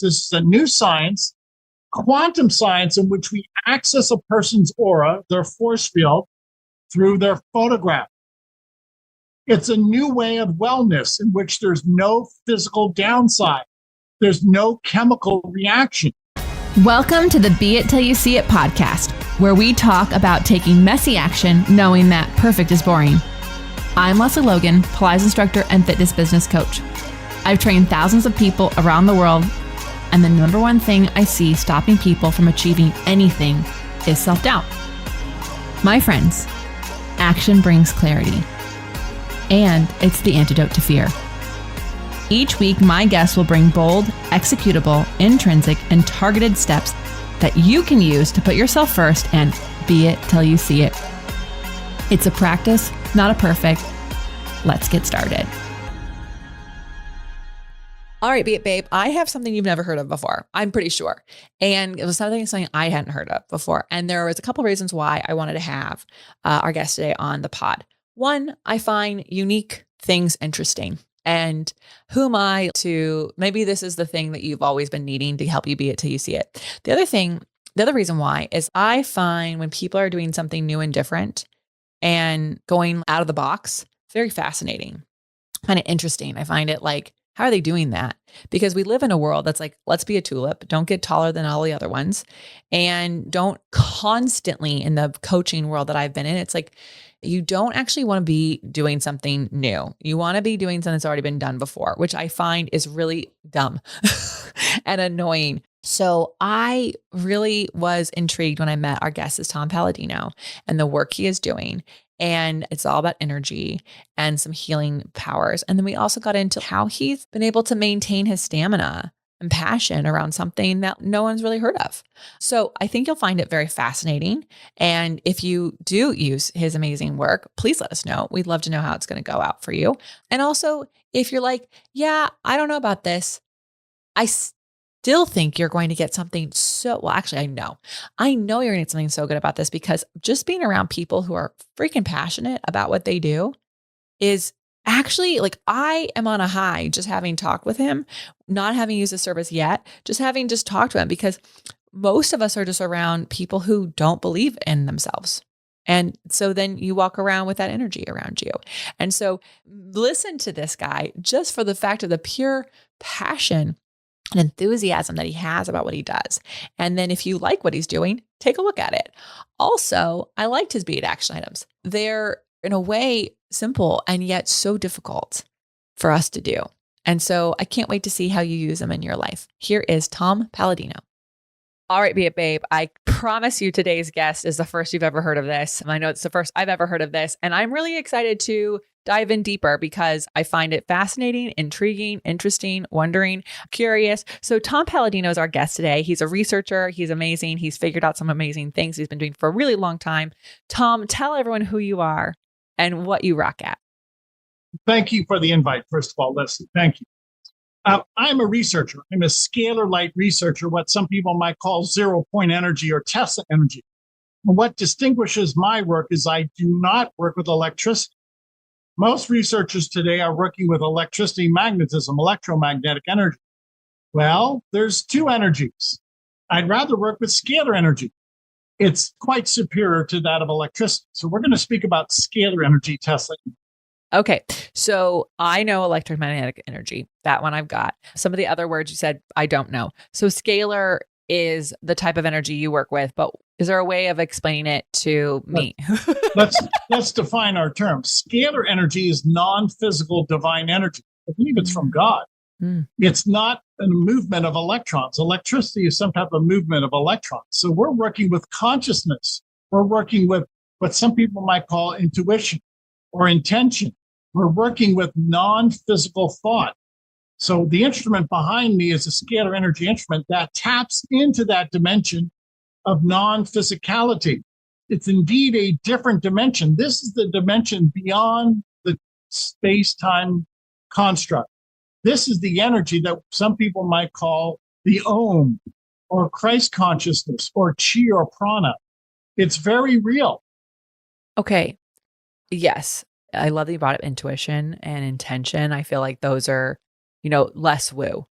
This is a new science, quantum science, in which we access a person's aura, their force field, through their photograph. It's a new way of wellness in which there's no physical downside. There's no chemical reaction. Welcome to the Be It Till You See It podcast, where we talk about taking messy action, knowing that perfect is boring. I'm Lesley Logan, Pilates instructor and fitness business coach. I've trained thousands of people around the world, and the number one thing I see stopping people from achieving anything is self-doubt. My friends, action brings clarity, and it's the antidote to fear. Each week, my guests will bring bold, executable, intrinsic, and targeted steps that you can use to put yourself first and be it till you see it. It's a practice, not a perfect. Let's get started. All right, Be It Babe, I have something you've never heard of before, I'm pretty sure. And it was something I hadn't heard of before. And there was a couple reasons why I wanted to have our guest today on the pod. One, I find unique things interesting. And who am I to, maybe this is the thing that you've always been needing to help you be it till you see it. The other reason why is I find when people are doing something new and different and going out of the box, very fascinating. I find it interesting. I find it like, how are they doing that? Because we live in a world that's like, let's be a tulip, don't get taller than all the other ones. And don't constantly, in the coaching world that I've been in, it's like, you don't actually want to be doing something new. You want to be doing something that's already been done before, which I find is really dumb and annoying. So I really was intrigued when I met our guest is Tom Paladino and the work he is doing. And it's all about energy and some healing powers. And then we also got into how he's been able to maintain his stamina and passion around something that no one's really heard of. So I think you'll find it very fascinating. And if you do use his amazing work, please let us know. We'd love to know how it's going to go out for you. And also, if you're like, yeah, I don't know about this, I still think you're going to get something actually, I know you're going to get something so good about this, because just being around people who are freaking passionate about what they do is actually like, I am on a high just having talked with him, not having used the service yet, just having just talked to him, because most of us are just around people who don't believe in themselves. And so then you walk around with that energy around you. And so listen to this guy just for the fact of the pure passion and enthusiasm that he has about what he does. And then if you like what he's doing, take a look at it. Also, I liked his beit action items. They're in a way simple and yet so difficult for us to do. And so I can't wait to see how you use them in your life. Here is Tom Paladino. All right, Be It Babe, I promise you today's guest is the first you've ever heard of this. I know it's the first I've ever heard of this. And I'm really excited to dive in deeper because I find it fascinating, intriguing, interesting, wondering, curious. So Tom Paladino is our guest today. He's a researcher. He's amazing. He's figured out some amazing things he's been doing for a really long time. Tom, tell everyone who you are and what you rock at. Thank you for the invite, first of all, Lesley. Thank you. I'm a researcher. I'm a scalar light researcher, what some people might call zero-point energy or Tesla energy. And what distinguishes my work is I do not work with electricity. Most researchers today are working with electricity, magnetism, electromagnetic energy. Well, there's two energies. I'd rather work with scalar energy. It's quite superior to that of electricity. So we're going to speak about scalar energy, Tesla. Okay. So I know electromagnetic energy. That one I've got. Some of the other words you said, I don't know. So scalar is the type of energy you work with, but is there a way of explaining it to me? Let's define our terms. Scalar energy is non-physical divine energy. I believe it's from God. It's not a movement of electrons. Electricity is some type of movement of electrons. So we're working with consciousness. We're working with what some people might call intuition or intention. We're working with non-physical thought. So the instrument behind me is a scalar energy instrument that taps into that dimension of non-physicality. It's indeed a different dimension. This is the dimension beyond the space-time construct. This is the energy that some people might call the Om or Christ consciousness or Chi or Prana. It's very real. Okay. Yes. I love that you brought up intuition and intention. I feel like those are, less woo.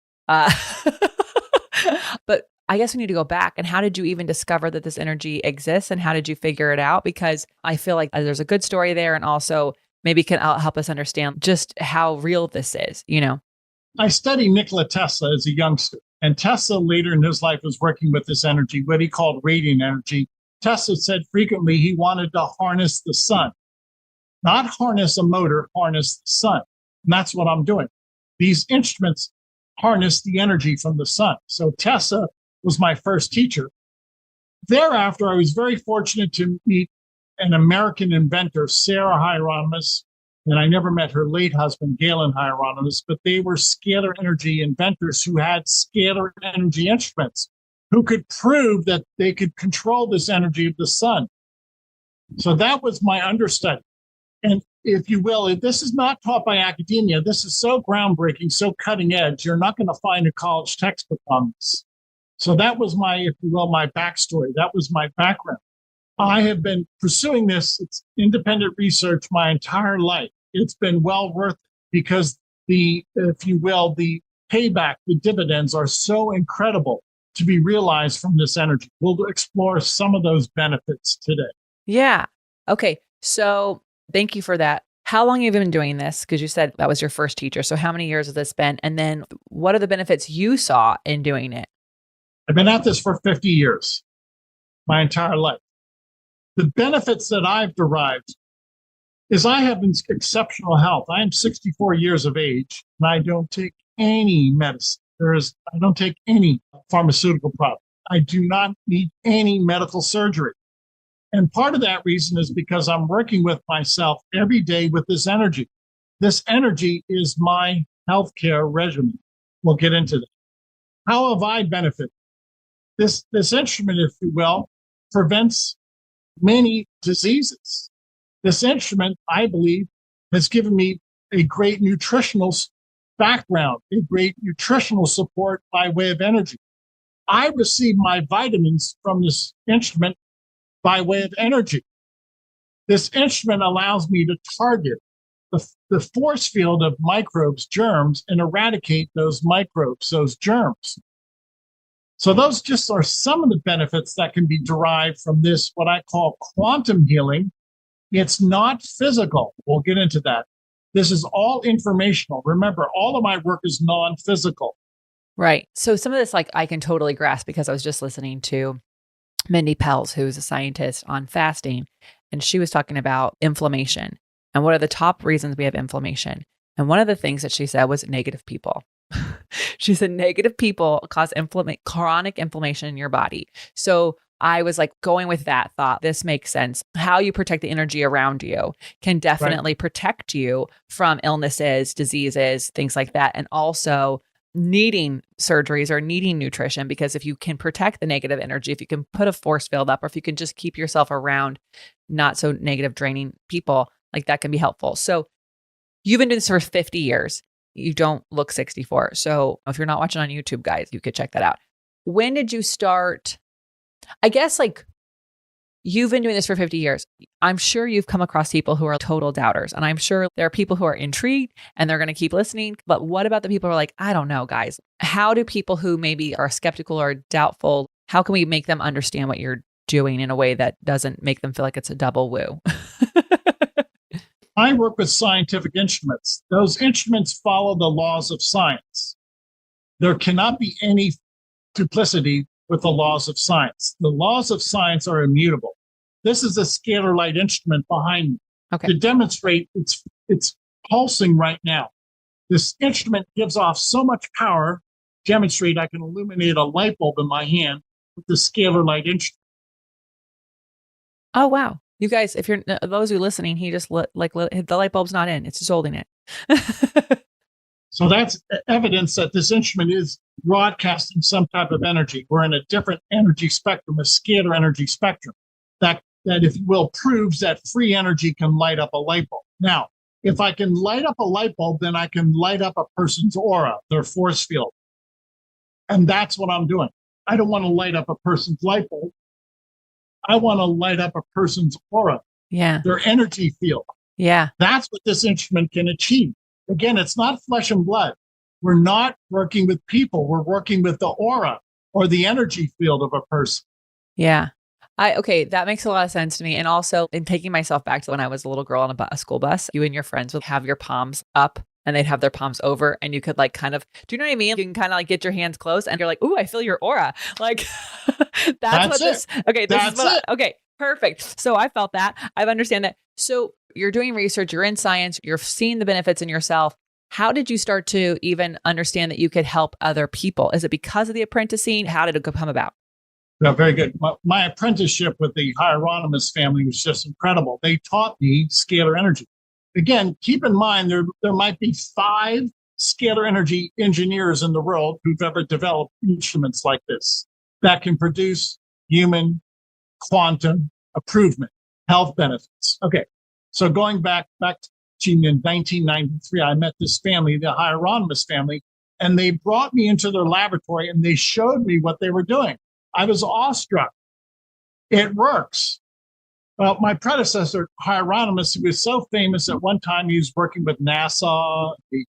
I guess we need to go back. And how did you even discover that this energy exists? And how did you figure it out? Because I feel like there's a good story there. And also maybe can help us understand just how real this is, I studied Nikola Tesla as a youngster. And Tesla later in his life was working with this energy, what he called radiant energy. Tesla said frequently he wanted to harness the sun, not harness a motor, harness the sun. And that's what I'm doing. These instruments harness the energy from the sun. So Tesla was my first teacher. Thereafter, I was very fortunate to meet an American inventor, Sarah Hieronymus, and I never met her late husband, Galen Hieronymus, but they were scalar energy inventors who had scalar energy instruments who could prove that they could control this energy of the sun. So that was my understudy. And if you will, this is not taught by academia. This is so groundbreaking, so cutting edge. You're not going to find a college textbook on this. So that was my, if you will, my backstory. That was my background. I have been pursuing this. It's independent research my entire life. It's been well worth it because if you will, the payback, the dividends are so incredible to be realized from this energy. We'll explore some of those benefits today. Yeah. Okay. So thank you for that. How long have you been doing this? Because you said that was your first teacher. So how many years has this been? And then what are the benefits you saw in doing it? I've been at this for 50 years, my entire life. The benefits that I've derived is I have exceptional health. I am 64 years of age, and I don't take any medicine. I don't take any pharmaceutical product. I do not need any medical surgery. And part of that reason is because I'm working with myself every day with this energy. This energy is my healthcare regimen. We'll get into that. How have I benefited? This instrument, if you will, prevents many diseases. This instrument, I believe, has given me a great nutritional background, a great nutritional support by way of energy. I receive my vitamins from this instrument by way of energy. This instrument allows me to target the force field of microbes, germs, and eradicate those microbes, those germs. So those just are some of the benefits that can be derived from this, what I call quantum healing. It's not physical. We'll get into that. This is all informational. Remember, all of my work is non-physical. Right. So some of this, I can totally grasp because I was just listening to Mindy Pelz, who's a scientist on fasting, and she was talking about inflammation and what are the top reasons we have inflammation. And one of the things that she said was negative people. She said negative people cause chronic inflammation in your body. So I was going with that thought. This makes sense. How you protect the energy around you can definitely protect you from illnesses, diseases, things like that. And also needing surgeries or needing nutrition, because if you can protect the negative energy, if you can put a force field up, or if you can just keep yourself around not so negative, draining people, that can be helpful. So you've been doing this for 50 years. You don't look 64. So if you're not watching on YouTube, guys, you could check that out. When did you start? I guess you've been doing this for 50 years. I'm sure you've come across people who are total doubters. And I'm sure there are people who are intrigued and they're going to keep listening. But what about the people who are I don't know, guys? How do people who maybe are skeptical or doubtful, how can we make them understand what you're doing in a way that doesn't make them feel like it's a double woo? I work with scientific instruments. Those instruments follow the laws of science. There cannot be any duplicity with the laws of science. The laws of science are immutable. This is a scalar light instrument behind me. Okay. To demonstrate it's pulsing right now. This instrument gives off so much power, demonstrate I can illuminate a light bulb in my hand with the scalar light instrument. Oh, wow. You guys, if you're those who are listening, he just the light bulb's not in, it's just holding it. So that's evidence that this instrument is broadcasting some type of energy. We're in a different energy spectrum, a scalar energy spectrum, that if you will, proves that free energy can light up a light bulb. Now, if I can light up a light bulb, then I can light up a person's aura, their force field. And that's what I'm doing. I don't want to light up a person's light bulb. I want to light up a person's aura, their energy field. Yeah. That's what this instrument can achieve. Again, it's not flesh and blood. We're not working with people. We're working with the aura. or the energy field of a person. Yeah. Okay, that makes a lot of sense to me. And also in taking myself back to when I was a little girl on a school bus, you and your friends would have your palms up and they'd have their palms over and you could like kind of, do you know what I mean? You can kind of like get your hands close and you're like, ooh, I feel your aura. Like that's what it. okay, this That's is what it. okay, perfect. So I felt that. I understand that. So you're doing research, you're in science, you're seeing the benefits in yourself. How did you start to even understand that you could help other people? Is it because of the apprenticing? How did it come about? No, very good. My apprenticeship with the Hieronymus family was just incredible. They taught me scalar energy. Again, keep in mind there might be 5 scalar energy engineers in the world who've ever developed instruments like this that can produce human quantum improvement, health benefits. Okay, so going back to in 1993, I met this family, the Hieronymus family, and they brought me into their laboratory and they showed me what they were doing. I was awestruck. It works. Well, my predecessor, Hieronymus, he was so famous at one time he was working with NASA, the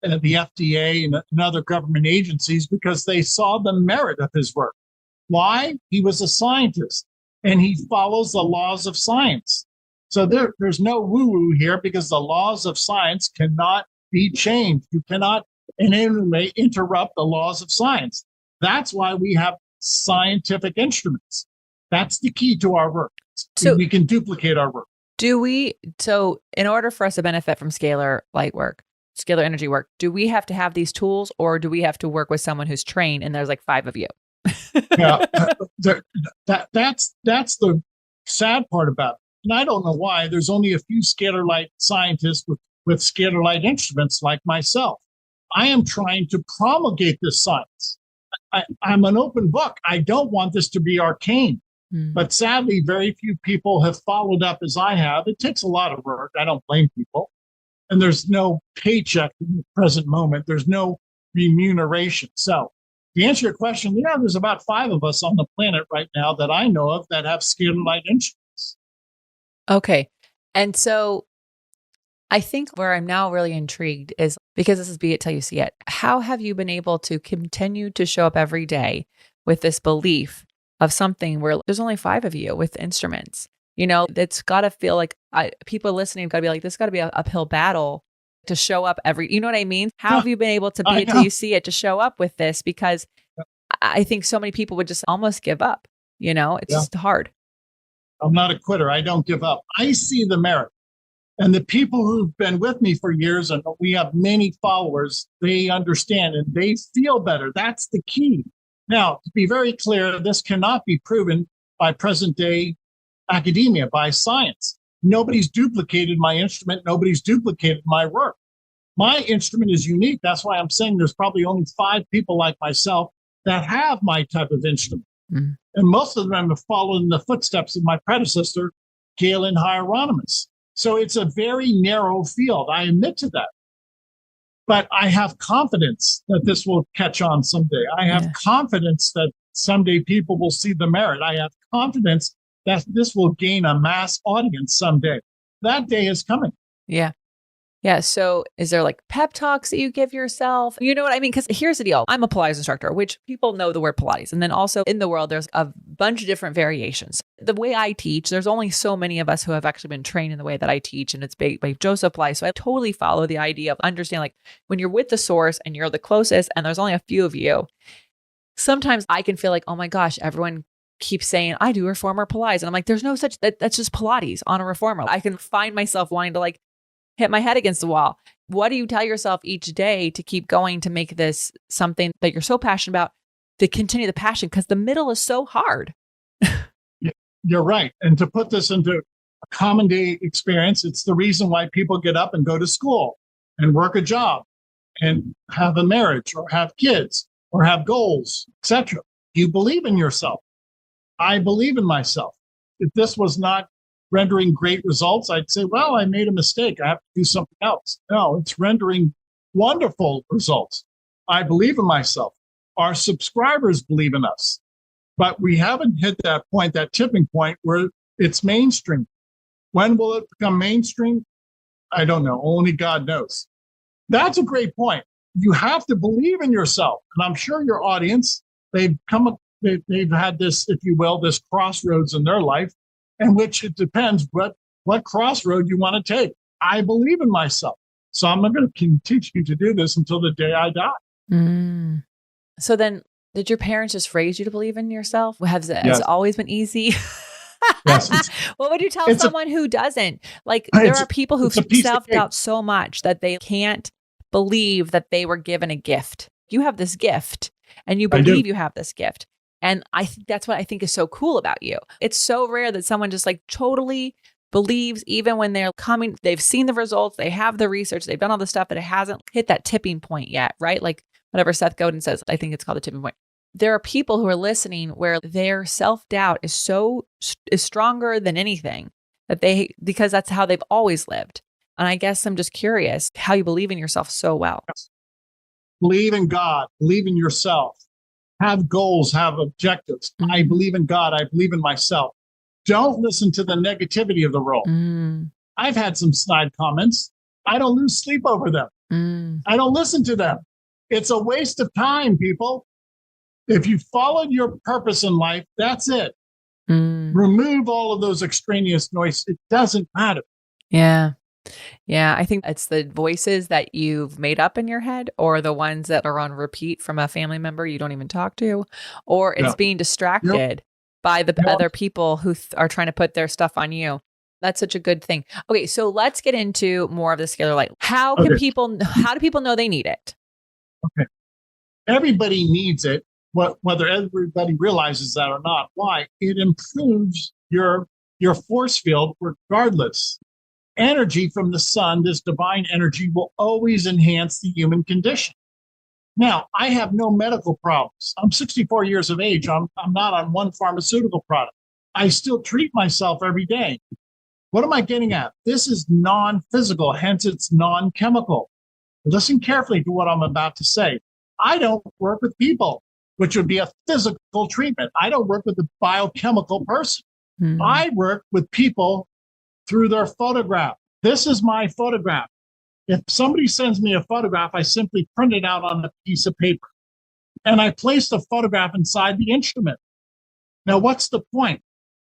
FDA, and other government agencies because they saw the merit of his work. Why? He was a scientist and he follows the laws of science. So there's no woo-woo here because the laws of science cannot be changed. You cannot in any way interrupt the laws of science. That's why we have scientific instruments. That's the key to our work. So we can duplicate our work. So in order for us to benefit from scalar light work, scalar energy work, do we have to have these tools or do we have to work with someone who's trained and there's like 5 of you? Yeah, that's the sad part about it. And I don't know why there's only a few scalar light scientists with scalar light instruments like myself. I am trying to promulgate this science. I'm an open book. I don't want this to be arcane. But sadly, very few people have followed up as I have. It takes a lot of work. I don't blame people. And there's no paycheck in the present moment. There's no remuneration. So to answer your question, yeah, there's about 5 of us on the planet right now that I know of that have scalar light instruments. Okay. And so I think where I'm now really intrigued is because this is Be It Till You See It. How have you been able to continue to show up every day with this belief of something where there's only 5 of you with instruments? You know, it's got to feel like people listening got to be like, this got to be an uphill battle to show up you know what I mean? How have you been able to be it till you see it to show up with this? Because I think so many people would just almost give up. You know, it's just hard. I'm not a quitter. I don't give up. I see the merit. And the people who've been with me for years, and we have many followers, they understand and they feel better. That's the key. Now, to be very clear, this cannot be proven by present day academia, by science. Nobody's duplicated my instrument. Nobody's duplicated my work. My instrument is unique. That's why I'm saying there's probably only 5 people like myself that have my type of instrument. And most of them have followed in the footsteps of my predecessor, Galen Hieronymus. So it's a very narrow field. I admit to that. But I have confidence that this will catch on someday. I have confidence that someday people will see the merit. I have confidence that this will gain a mass audience someday. That day is coming. Yeah. Yeah. So is there like pep talks that you give yourself? You know what I mean? Because here's the deal. I'm a Pilates instructor, which people know the word Pilates. And then also in the world, there's a bunch of different variations. The way I teach, there's only so many of us who have actually been trained in the way that I teach. And it's by Joseph Pilates. So I totally follow the idea of understanding like when you're with the source and you're the closest and there's only a few of you, sometimes I can feel like, oh my gosh, everyone keeps saying, I do reformer Pilates. And I'm like, there's no such, that's just Pilates on a reformer. I can find myself wanting to like hit my head against the wall. What do you tell yourself each day to keep going to make this something that you're so passionate about, to continue the passion? Because the middle is so hard. You're right. And to put this into a common day experience, it's the reason why people get up and go to school and work a job and have a marriage or have kids or have goals, etc. You believe in yourself. I believe in myself. If this was not rendering great results, I'd say, well, I made a mistake. I have to do something else. No, it's rendering wonderful results. I believe in myself. Our subscribers believe in us. But we haven't hit that point, that tipping point where it's mainstream. When will it become mainstream? I don't know. Only God knows. That's a great point. You have to believe in yourself. And I'm sure your audience they've they've had this, if you will, this crossroads in their life, in which it depends what crossroad you want to take. I believe in myself, so I'm going to continue to do this until the day I die. Mm. So then, did your parents just raise you to believe in yourself? Has it always been easy? Yes. What would you tell someone who doesn't? Like, there are people who self-doubt so much that they can't believe that they were given a gift. You have this gift, and you believe you have this gift. And I think that's what I think is so cool about you. It's so rare that someone just like totally believes, even when they're coming, they've seen the results, they have the research, they've done all the stuff, but it hasn't hit that tipping point yet, right? Like whatever Seth Godin says, I think it's called the tipping point. There are people who are listening where their self-doubt is stronger than anything because that's how they've always lived. And I guess I'm just curious how you believe in yourself so well. Believe in God, believe in yourself, have goals, have objectives. Mm-hmm. I believe in God. I believe in myself. Don't listen to the negativity of the world. I've had some snide comments. I don't lose sleep over them. I don't listen to them. It's a waste of time, people. If you followed your purpose in life, that's it. Remove all of those extraneous noise. It doesn't matter. Yeah. Yeah. I think it's the voices that you've made up in your head, or the ones that are on repeat from a family member you don't even talk to, or it's being distracted by the other people who are trying to put their stuff on you. That's such a good thing. Okay. So let's get into more of the scalar light. How do people know they need it? Okay. Everybody needs it. Whether everybody realizes that or not. Why? It improves your force field regardless. Energy from the sun, this divine energy, will always enhance the human condition. Now, I have no medical problems. I'm 64 years of age. I'm not on one pharmaceutical product. I still treat myself every day. What am I getting at? This is non-physical, hence it's non-chemical. Listen carefully to what I'm about to say. I don't work with people, which would be a physical treatment. I don't work with a biochemical person. I work with people through their photograph. This is my photograph. If somebody sends me a photograph, I simply print it out on a piece of paper. And I place the photograph inside the instrument. Now, what's the point?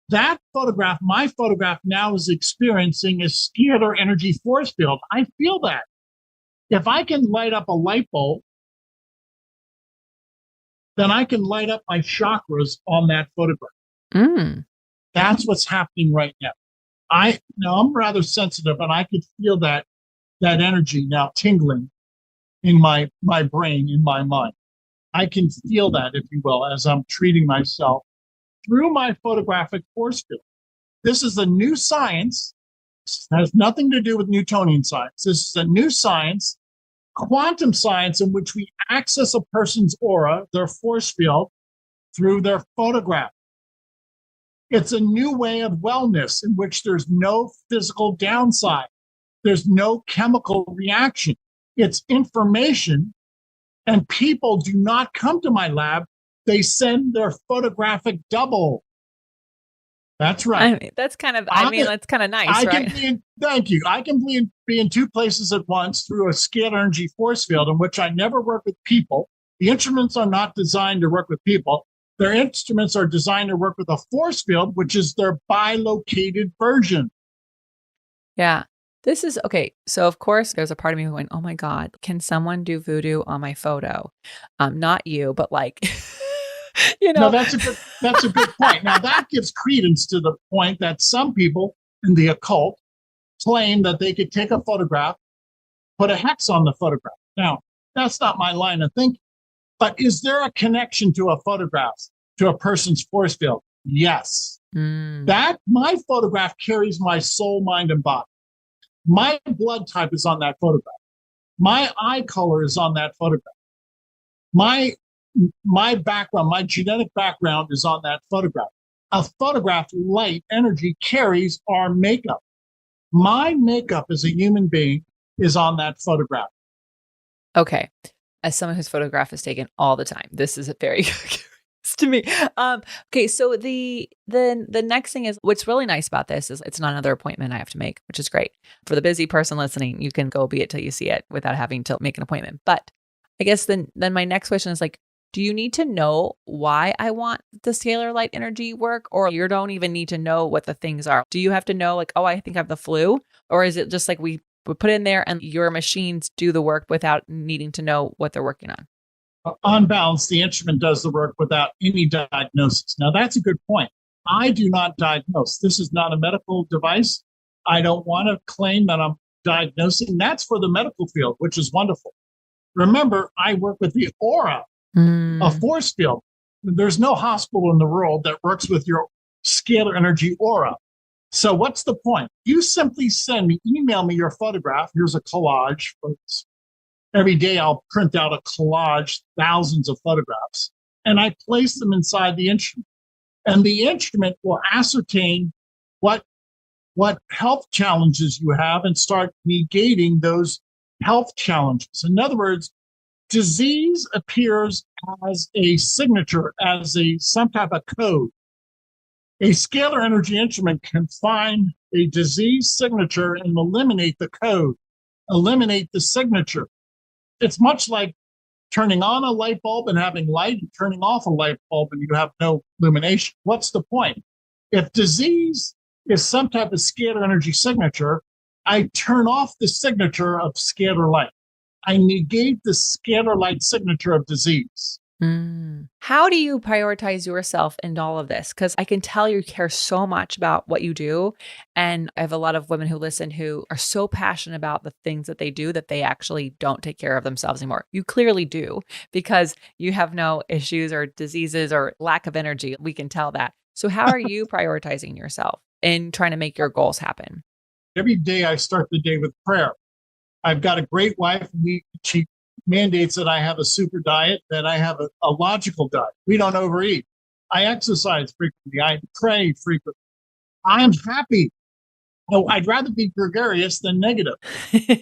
That photograph, my photograph now is experiencing a scalar energy force field. I feel that. If I can light up a light bulb, then I can light up my chakras on that photograph. That's what's happening right now. I'm rather sensitive, and I could feel that energy now tingling in my brain, in my mind. I can feel that, if you will, as I'm treating myself through my photographic force field. This is a new science. This has nothing to do with Newtonian science. This is a new science, quantum science, in which we access a person's aura, their force field, through their photograph. It's a new way of wellness in which there's no physical downside. There's no chemical reaction. It's information, and people do not come to my lab. They send their photographic double. That's right. I mean, that's kind of nice, right? Thank you. I can be in two places at once through a scalar energy force field in which I never work with people. The instruments are not designed to work with people. Their instruments are designed to work with a force field, which is their bilocated version. Yeah. This is okay. So of course there's a part of me going, oh my God, can someone do voodoo on my photo? Not you, but like, No, that's a good point. Now that gives credence to the point that some people in the occult claim that they could take a photograph, put a hex on the photograph. Now, that's not my line of thinking. But is there a connection to a photograph, to a person's force field? Yes. That my photograph carries my soul, mind, and body. My blood type is on that photograph. My eye color is on that photograph. My background, my genetic background is on that photograph. A photograph, light, energy carries our makeup. My makeup as a human being is on that photograph. Okay. As someone whose photograph is taken all the time, this is very curious to me. Okay, so the next thing is, what's really nice about this is it's not another appointment I have to make, which is great. For the busy person listening, you can go be it till you see it without having to make an appointment. But I guess then my next question is like, do you need to know why I want the scalar light energy work? Or you don't even need to know what the things are? Do you have to know like, oh, I think I have the flu? Or is it just like we put in there and your machines do the work without needing to know what they're working on? On balance, the instrument does the work without any diagnosis. Now, that's a good point. I do not diagnose. This is not a medical device. I don't want to claim that I'm diagnosing. That's for the medical field, which is wonderful. Remember, I work with the aura, a force field. There's no hospital in the world that works with your scalar energy aura. So what's the point? You simply email me your photograph. Here's a collage. Every day I'll print out a collage, thousands of photographs, and I place them inside the instrument. And the instrument will ascertain what health challenges you have and start negating those health challenges. In other words, disease appears as a signature, as some type of code. A scalar energy instrument can find a disease signature and eliminate the code, eliminate the signature. It's much like turning on a light bulb and having light, and turning off a light bulb and you have no illumination. What's the point? If disease is some type of scalar energy signature, I turn off the signature of scalar light. I negate the scalar light signature of disease. How do you prioritize yourself in all of this? Because I can tell you care so much about what you do. And I have a lot of women who listen who are so passionate about the things that they do that they actually don't take care of themselves anymore. You clearly do, because you have no issues or diseases or lack of energy. We can tell that. So how are you prioritizing yourself in trying to make your goals happen? Every day I start the day with prayer. I've got a great wife. She mandates that I have a super diet, that I have a logical diet. We don't overeat. I exercise frequently. I pray frequently. I'm happy. Oh, I'd rather be gregarious than negative.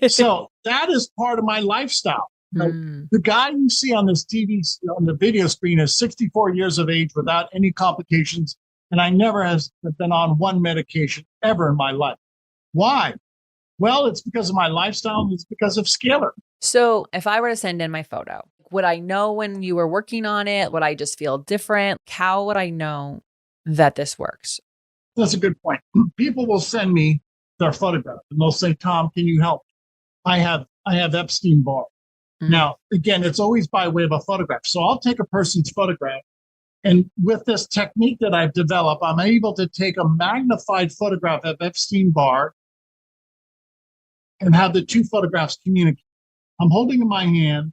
So that is part of my lifestyle. The guy you see on this TV, on the video screen, is 64 years of age without any complications. And I never have been on one medication ever in my life. Why? Well, it's because of my lifestyle. And it's because of Scalar. So if I were to send in my photo, would I know when you were working on it? Would I just feel different? How would I know that this works? That's a good point. People will send me their photograph and they'll say, Tom, can you help? I have Epstein-Barr. Now, again, it's always by way of a photograph. So I'll take a person's photograph, and with this technique that I've developed, I'm able to take a magnified photograph of Epstein-Barr and have the two photographs communicate. I'm holding in my hand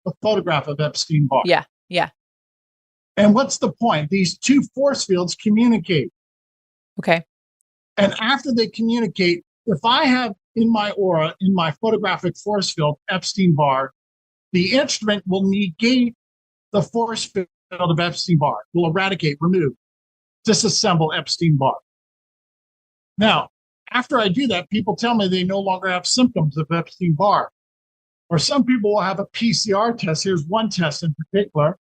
a photograph of Epstein-Barr. Yeah. And what's the point? These two force fields communicate. Okay. And after they communicate, if I have in my aura, in my photographic force field, Epstein-Barr, the instrument will negate the force field of Epstein-Barr, will eradicate, remove, disassemble Epstein-Barr. Now, after I do that, people tell me they no longer have symptoms of Epstein-Barr. Or some people will have a PCR test. Here's one test in particular.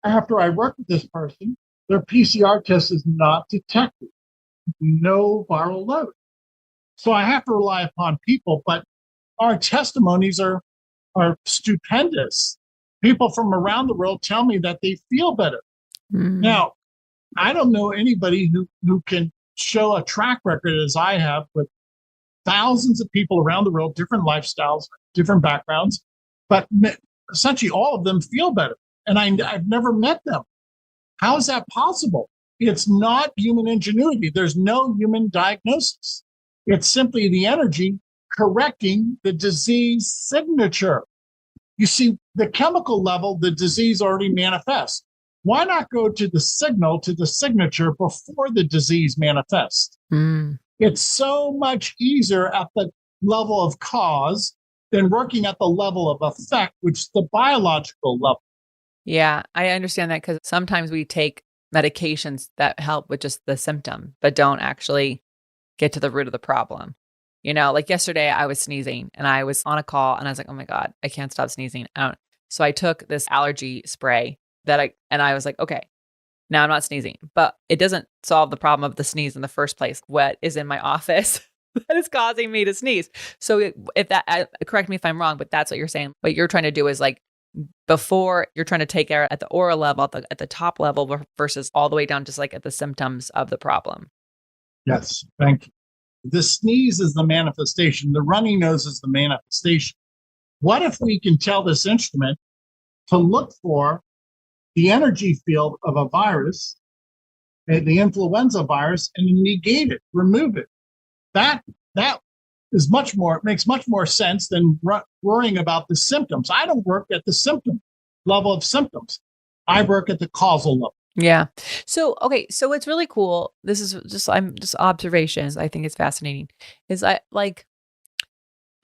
After I work with this person, their PCR test is not detected. No viral load. So I have to rely upon people, but our testimonies are stupendous. People from around the world tell me that they feel better. Now, I don't know anybody who can show a track record as I have with thousands of people around the world, different lifestyles, different backgrounds, but essentially all of them feel better. And I've never met them. How is that possible? It's not human ingenuity. There's no human diagnosis. It's simply the energy correcting the disease signature. You see, the chemical level, the disease already manifests. Why not go to the signal, to the signature before the disease manifests? It's so much easier at the level of cause than working at the level of effect, which is the biological level. Yeah, I understand that, because sometimes we take medications that help with just the symptom, but don't actually get to the root of the problem. You know, like yesterday I was sneezing and I was on a call and I was like, oh my God, I can't stop sneezing. So I took this allergy spray and I was like, okay, now I'm not sneezing, but it doesn't solve the problem of the sneeze in the first place. What is in my office that is causing me to sneeze? So if that, correct me if I'm wrong, but that's what you're saying. What you're trying to do is like before you're trying to take care at the aura level, at the top level versus all the way down just like at the symptoms of the problem. Yes, thank you. The sneeze is the manifestation. The runny nose is the manifestation. What if we can tell this instrument to look for the energy field of a virus, the influenza virus, and negate it, remove it? That is makes much more sense than worrying about the symptoms. I don't work at the symptom level of symptoms. I work at the causal level. Yeah. So, okay. So what's really cool, this is just observations. I think it's fascinating is a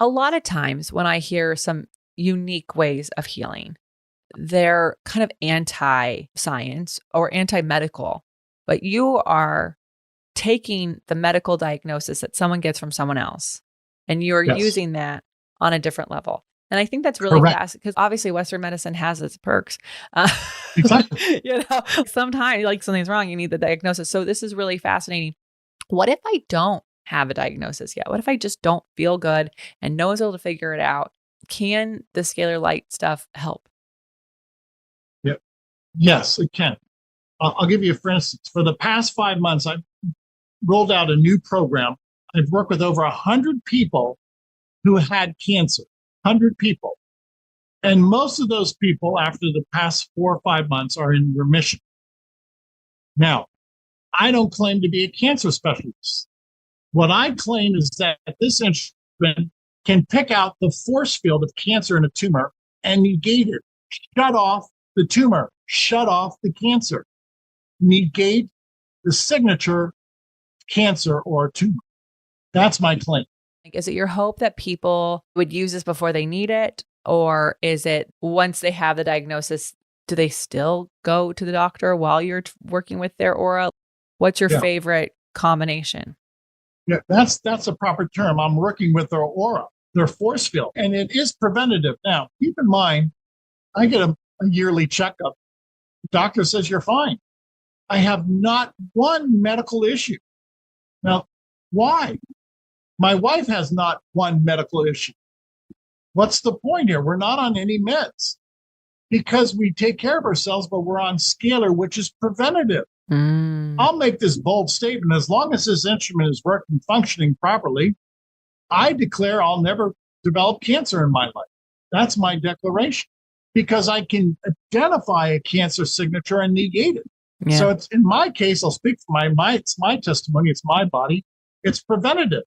lot of times when I hear some unique ways of healing, they're kind of anti-science or anti-medical, but you are taking the medical diagnosis that someone gets from someone else and you're using that on a different level. And I think that's really fast because obviously Western medicine has its perks. Exactly. Sometimes like something's wrong, you need the diagnosis. So this is really fascinating. What if I don't have a diagnosis yet? What if I just don't feel good and no one's able to figure it out? Can the scalar light stuff help? Yep. Yes, it can. I'll give you, for instance, for the past 5 months, I've rolled out a new program. I've worked with over 100 people who had cancer. 100 people. And most of those people, after the past 4 or 5 months, are in remission. Now, I don't claim to be a cancer specialist. What I claim is that this instrument can pick out the force field of cancer in a tumor and negate it, shut off the tumor, shut off the cancer, negate the signature cancer or tumor. That's my claim. Is it your hope that people would use this before they need it? Or is it once they have the diagnosis, do they still go to the doctor while you're working with their aura? What's your favorite combination? Yeah, that's a proper term. I'm working with their aura, their force field, and it is preventative. Now, keep in mind, I get a yearly checkup. The doctor says you're fine. I have not one medical issue. Now, why? My wife has not one medical issue. What's the point here? We're not on any meds because we take care of ourselves, but we're on Scalar, which is preventative. I'll make this bold statement. As long as this instrument is working, functioning properly, I declare I'll never develop cancer in my life. That's my declaration because I can identify a cancer signature and negate it. Yeah. So it's, in my case, I'll speak for it's my testimony. It's my body. It's preventative.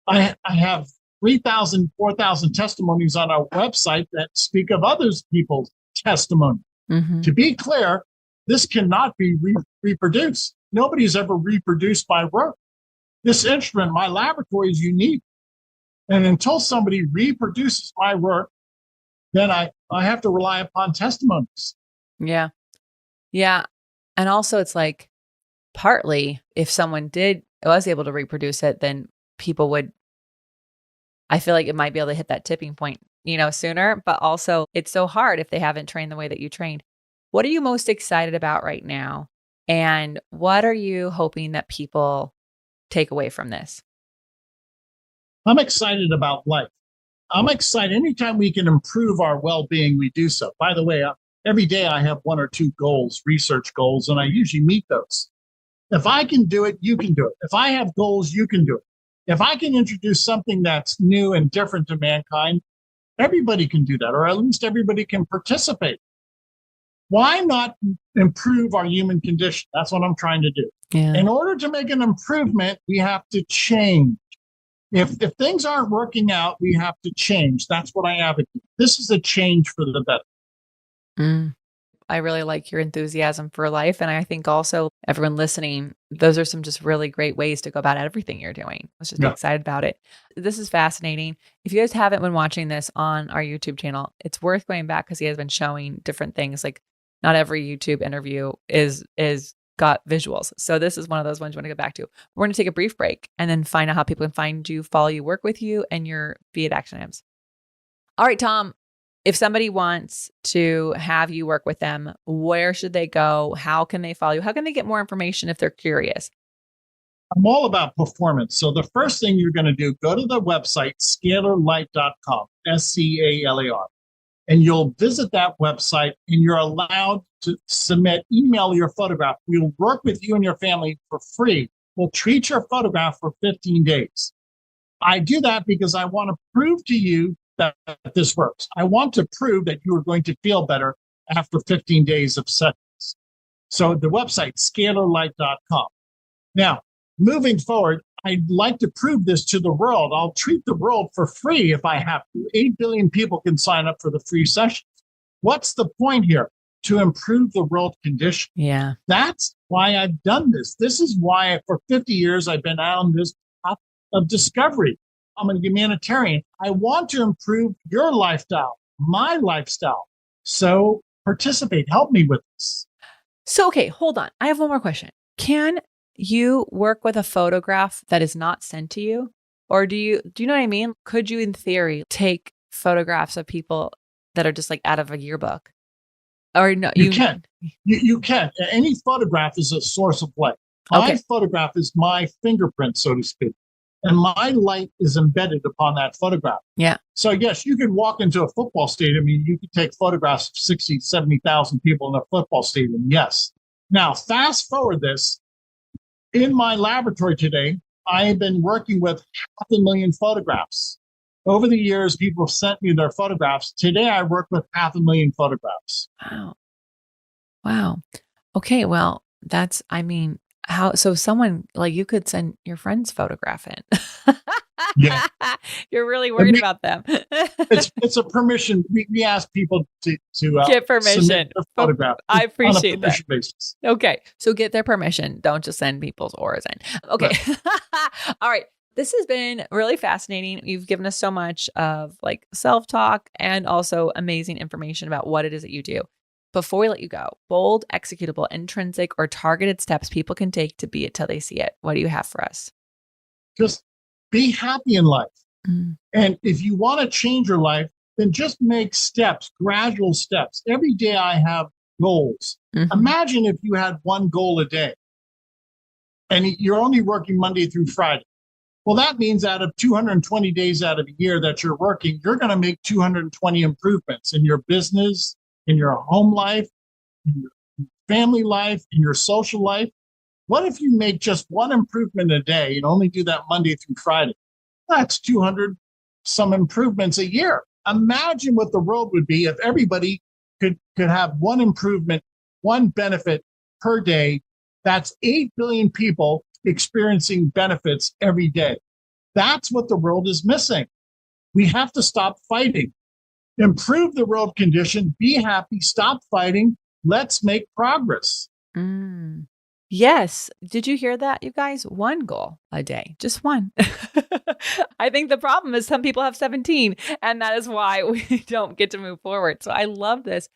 I have 3,000, 4,000 testimonies on our website that speak of others people's testimony. To be clear, this cannot be reproduced. Nobody's ever reproduced my work. This instrument, my laboratory, is unique. And until somebody reproduces my work, then I have to rely upon testimonies. Yeah. Yeah. And also it's like partly if someone was able to reproduce it, then people would, I feel like it might be able to hit that tipping point, sooner, but also it's so hard if they haven't trained the way that you trained. What are you most excited about right now? And what are you hoping that people take away from this? I'm excited about life. I'm excited. Anytime we can improve our well-being, we do so. By the way, every day I have 1 or 2 goals, research goals, and I usually meet those. If I can do it, you can do it. If I have goals, you can do it. If I can introduce something that's new and different to mankind, everybody can do that, or at least everybody can participate. Why not improve our human condition? That's what I'm trying to do. Yeah. In order to make an improvement, we have to change. If things aren't working out, we have to change. That's what I advocate. This is a change for the better. I really like your enthusiasm for life. And I think also everyone listening, those are some just really great ways to go about everything you're doing. I was just excited about it. This is fascinating. If you guys haven't been watching this on our YouTube channel, it's worth going back because he has been showing different things. Like not every YouTube interview is got visuals. So this is one of those ones you want to go back to. We're going to take a brief break and then find out how people can find you, follow you, work with you, and your beit action items. All right, Tom. If somebody wants to have you work with them, where should they go? How can they follow you? How can they get more information if they're curious? I'm all about performance. So the first thing you're going to do, go to the website, scalarlight.com, SCALAR. And you'll visit that website and you're allowed to email your photograph. We'll work with you and your family for free. We'll treat your photograph for 15 days. I do that because I want to prove to you that this works. I want to prove that you are going to feel better after 15 days of sessions. So the website, scalarlight.com. Now, moving forward, I'd like to prove this to the world. I'll treat the world for free if I have to. 8 billion people can sign up for the free sessions. What's the point here? To improve the world condition. Yeah. That's why I've done this. This is why for 50 years I've been on this path of discovery. I'm a humanitarian. I want to improve your lifestyle, my lifestyle. So participate. Help me with this. So, okay, hold on. I have one more question. Can you work with a photograph that is not sent to you? Or do you know what I mean? Could you, in theory, take photographs of people that are just like out of a yearbook? Or no, you can. You can. Any photograph is a source of light. My photograph is my fingerprint, so to speak. And my light is embedded upon that photograph. Yeah. So yes, you can walk into a football stadium and you can take photographs of 60, 70,000 people in a football stadium. Yes. Now, fast forward this. In my laboratory today, I've been working with 500,000 photographs. Over the years, people have sent me their photographs. Today, I work with 500,000 photographs. Wow. Okay. Well, so someone like you could send your friend's photograph in. Yeah. You're really worried about them. it's a permission. We ask people to get permission. Submit their photograph. I appreciate on a permission basis. Okay. So get their permission. Don't just send people's auras in. Okay. Right. All right. This has been really fascinating. You've given us so much of like self-talk and also amazing information about what it is that you do. Before we let you go, bold, executable, intrinsic, or targeted steps people can take to be it till they see it. What do you have for us? Just be happy in life. Mm. And if you want to change your life, then just make steps, gradual steps. Every day I have goals. Mm-hmm. Imagine if you had one goal a day and you're only working Monday through Friday. Well, that means out of 220 days out of a year that you're working, you're going to make 220 improvements in your business, in your home life, in your family life, in your social life. What if you make just one improvement a day and only do that Monday through Friday? That's 200 some improvements a year. Imagine what the world would be if everybody could have one improvement, one benefit per day. That's 8 billion people experiencing benefits every day. That's what the world is missing. We have to stop fighting. Improve the world condition, be happy, stop fighting. Let's make progress. Mm. Yes. Did you hear that, you guys? One goal a day, just one. I think the problem is some people have 17, and that is why we don't get to move forward. So I love this.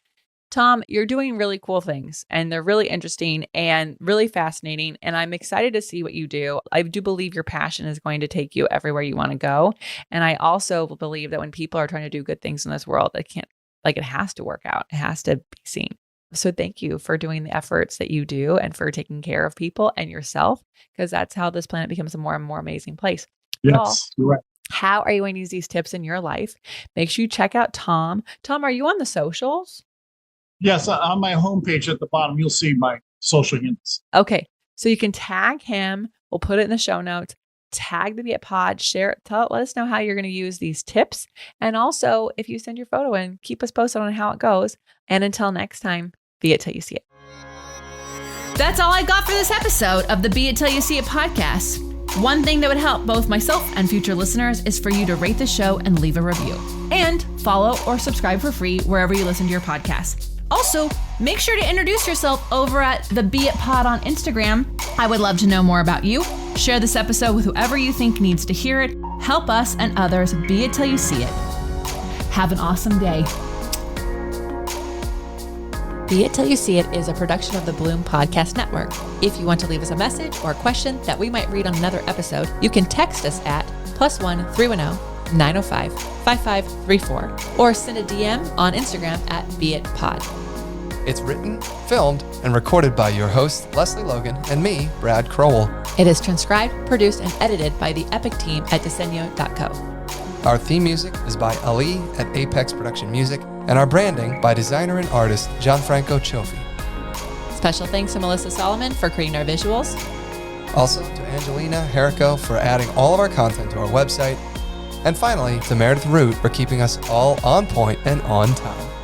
Tom, you're doing really cool things, and they're really interesting and really fascinating. And I'm excited to see what you do. I do believe your passion is going to take you everywhere you want to go. And I also believe that when people are trying to do good things in this world, it has to work out. It has to be seen. So thank you for doing the efforts that you do and for taking care of people and yourself, because that's how this planet becomes a more and more amazing place. Yes, you're right. How are you going to use these tips in your life? Make sure you check out Tom. Tom, are you on the socials? Yes, on my homepage at the bottom, you'll see my social hints. Okay, so you can tag him. We'll put it in the show notes. Tag the Beit Pod, share it, let us know how you're going to use these tips. And also, if you send your photo in, keep us posted on how it goes. And until next time, be it till you see it. That's all I got for this episode of the Be It Till You See It podcast. One thing that would help both myself and future listeners is for you to rate the show and leave a review. And follow or subscribe for free wherever you listen to your podcast. Also, make sure to introduce yourself over at the Beit Pod on Instagram. I would love to know more about you. Share this episode with whoever you think needs to hear it. Help us and others be it till you see it. Have an awesome day. Be It Till You See It is a production of the Bloom Podcast Network. If you want to leave us a message or a question that we might read on another episode, you can text us at +1 310 905 5534 or send a DM on Instagram at beitpod. It's written, filmed, and recorded by your host, Lesley Logan, and me, Brad Crowell. It is transcribed, produced, and edited by the epic team at Disenyo.co. Our theme music is by Ali at Apex Production Music, and our branding by designer and artist Gianfranco Cioffi. Special thanks to Melissa Solomon for creating our visuals. Also to Angelina Herrico for adding all of our content to our website. And finally, to Meredith Root for keeping us all on point and on time.